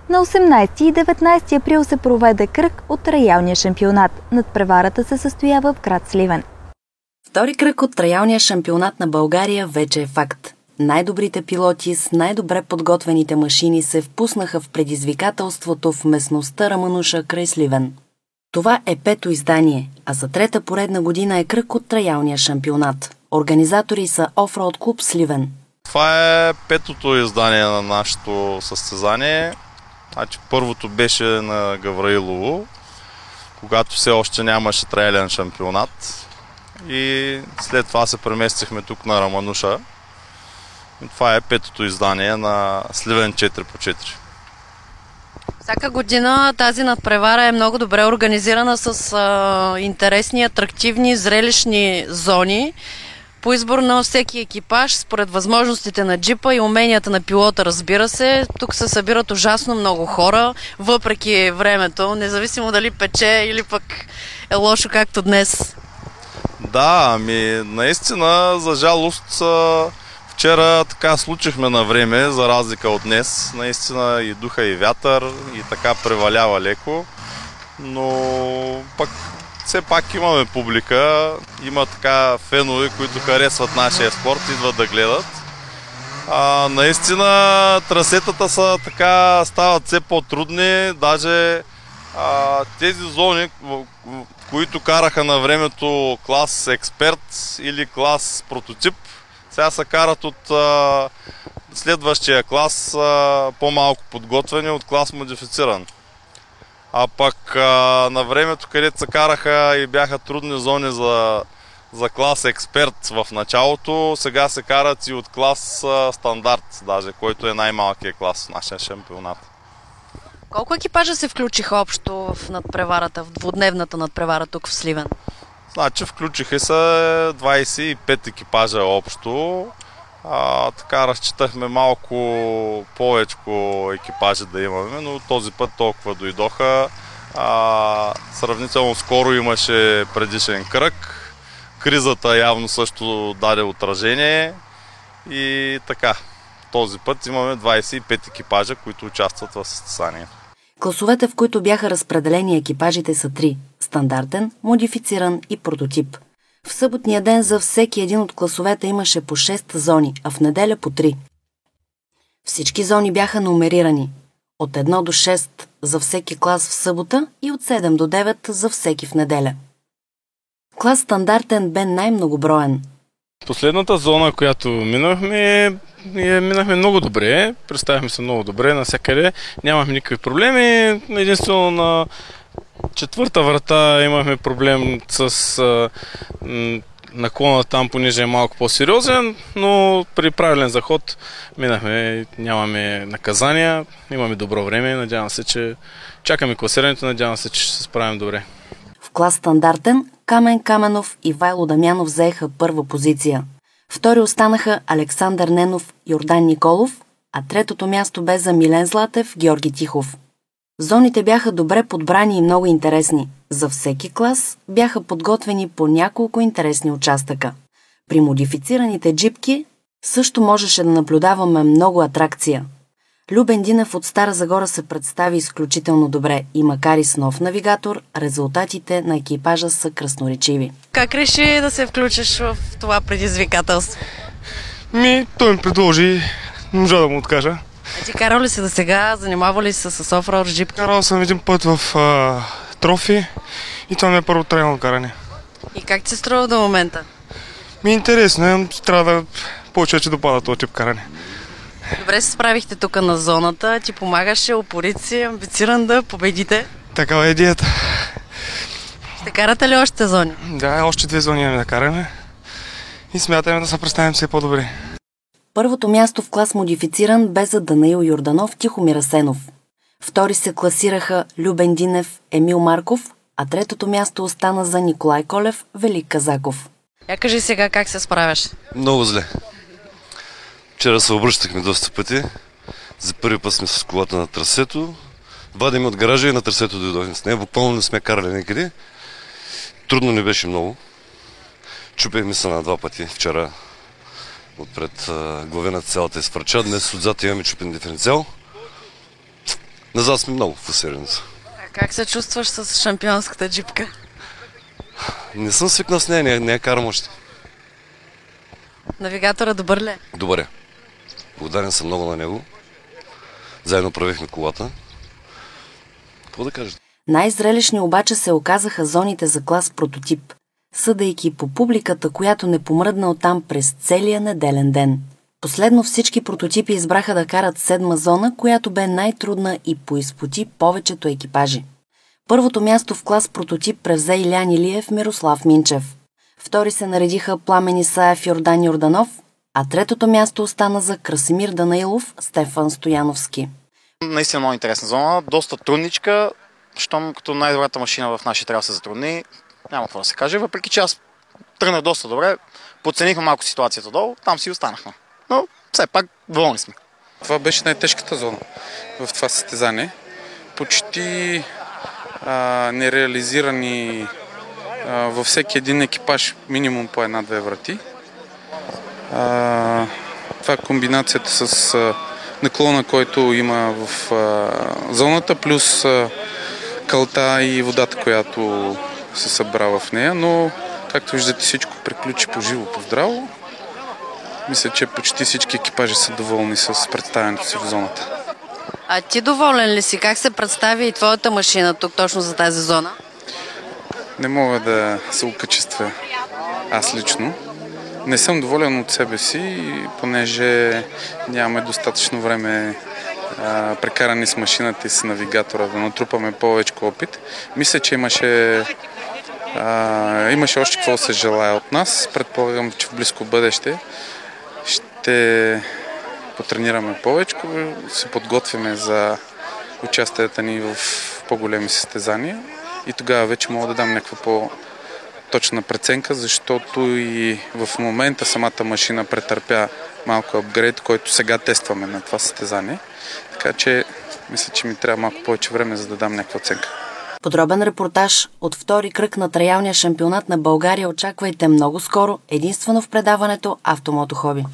На 18 и 19 април се проведе кръг от траялния шампионат. Надпреварата се състоява в град Сливен. Втори кръг от траялния шампионат на България вече е факт. Най-добрите пилоти с най-добре подготвените машини се впуснаха в предизвикателството в местността Рамануша край Сливен. Това е пето издание, а за трета поредна година е кръг от траялния шампионат. Организатори са Офроуд клуб Сливен. Това е петото издание на нашето състезание. Значи, първото беше на Гавраилово, когато все още нямаше траялен шампионат. И след това се преместихме тук на Рамануша. И това е петото издание на Сливен 4x4. Всяка година тази надпревара е много добре организирана с интересни, атрактивни, зрелищни зони. По избор на всеки екипаж, според възможностите на джипа и уменията на пилота, разбира се. Тук се събират ужасно много хора, въпреки времето, независимо дали пече или пък е лошо както днес. Да, наистина, за жалост, вчера така случихме на време, за разлика от днес. Наистина и духа и вятър, и така превалява леко, но пък все пак имаме публика, има така фенове, които харесват нашия спорт, идват да гледат. Наистина трасетата са така, стават все по-трудни, даже тези зони, които караха на времето клас експерт или клас прототип, сега се карат от следващия клас, по-малко подготвени, от клас модифициран. А пък на времето, където се караха и бяха трудни зони за клас експерт в началото, сега се карат и от клас стандарт, даже, който е най-малкият клас в нашия шампионат. Колко екипажа се включиха общо в надпреварата, в двудневната надпревара тук в Сливен? Значи включиха се 25 екипажа общо. Така разчитахме малко повече екипажи да имаме, но този път толкова дойдоха. Сравнително скоро имаше предишен кръг. Кризата явно също даде отражение и така. Този път имаме 25 екипажа, които участват в състезанието. Класовете, в които бяха разпределени екипажите, са 3 – стандартен, модифициран и прототип. В съботния ден за всеки един от класовете имаше по 6 зони, а в неделя по 3. Всички зони бяха номерирани – от 1 до 6 за всеки клас в събота и от 7 до 9 за всеки в неделя. Клас стандартен бе най-многоброен. Последната зона, която минахме много добре, представихме се много добре навсякъде, нямахме никакви проблеми, единствено на четвърта врата имахме проблем с наклона там, понеже е малко по-сериозен, но при правилен заход минахме, нямаме наказания, имаме добро време, надявам се, че чакаме класирането, надявам се, че ще се справим добре. В клас стандартен Камен Каменов и Вайло Дамянов заеха първа позиция. Втори останаха Александър Ненов и Йордан Николов, а третото място бе за Милен Златев, Георги Тихов. Зоните бяха добре подбрани и много интересни. За всеки клас бяха подготвени по няколко интересни участъка. При модифицираните джипки също можеше да наблюдаваме много атракция. Любен Динев от Стара Загора се представи изключително добре и макар и с нов навигатор, резултатите на екипажа са красноречиви. Как реши да се включиш в това предизвикателство? Той ми предложи, не можа да му откажа. Ти карал ли си до сега? Занимава ли се с офроуд джип? Карал съм един път в Трофи и това ми е първо трайно каране. И как ти се струва до момента? Интересно е, трябва да повече допада този тип каране. Добре се справихте тук на зоната, ти помагаше, упорит си, амбициран да победите. Такава е идеята. Ще карате ли още зони? Да, още 2 зони имаме да караме и смятаме да се представим все по-добре. Първото място в клас модифициран бе за Данаил Йорданов, Тихомир Асенов. Втори се класираха Любен Динев, Емил Марков, а третото място остана за Николай Колев, Велик Казаков. Я кажи сега как се справяш? Много зле. Вчера се обръщахме доста пъти. За първи път сме с колата на трасето. Вадим от гаража и на трасето дойдохме с нея. Буквално не сме карали никъде. Трудно не беше много. Чупехме се на 2 пъти вчера. Отпред главената цялата изфърча. Днес отзад имаме чупен диференциал. Назад сме много фокусирани. А как се чувстваш с шампионската джипка? Не съм свикнал с нея, не я карам още. Навигатора добър ли е? Добре. Благодарен съм много на него. Заедно правихме колата. Какво да кажете? Най-зрелищни обаче се оказаха зоните за клас прототип, съдейки по публиката, която не помръдна оттам през целия неделен ден. Последно всички прототипи избраха да карат 7-ма зона, която бе най-трудна и поизпоти повечето екипажи. Първото място в клас прототип превзе Илян Илиев, Мирослав Минчев. Втори се наредиха Пламен Исаев, Йордан Йорданов, а третото място остана за Красимир Данаилов, Стефан Стояновски. Наистина много интересна зона, доста трудничка, щом като най-добрата машина в нашия трябва да се затрудни, няма какво да се каже, въпреки че аз тръгнах доста добре, подценихме малко ситуацията долу, там си останахме, но все пак доволни сме. Това беше най-тежката зона в това състезание. Почти нереализирани във всеки един екипаж минимум по 1-2 врати. Това е комбинацията с наклона, който има в зоната, плюс калта и водата, която се събра в нея, но както виждате всичко приключи по живо, по здраво. Мисля, че почти всички екипажи са доволни с представянето си в зоната. А ти доволен ли си? Как се представи и твоята машина тук точно за тази зона? Не мога да се окачествя аз лично. Не съм доволен от себе си, понеже нямаме достатъчно време прекарани с машината и с навигатора да натрупаме повече опит. Мисля, че имаше още какво да се желая от нас. Предполагам, че в близко бъдеще ще потренираме повече, се подготвяме за участията ни в по-големи състезания и тогава вече мога да дам някаква по-точна преценка, защото и в момента самата машина претърпя малко апгрейд, който сега тестваме на това състезание. Така че мисля, че ми трябва малко повече време, за да дам някаква оценка. Подробен репортаж от втори кръг на траялния шампионат на България очаквайте много скоро, единствено в предаването Автомото Хоби.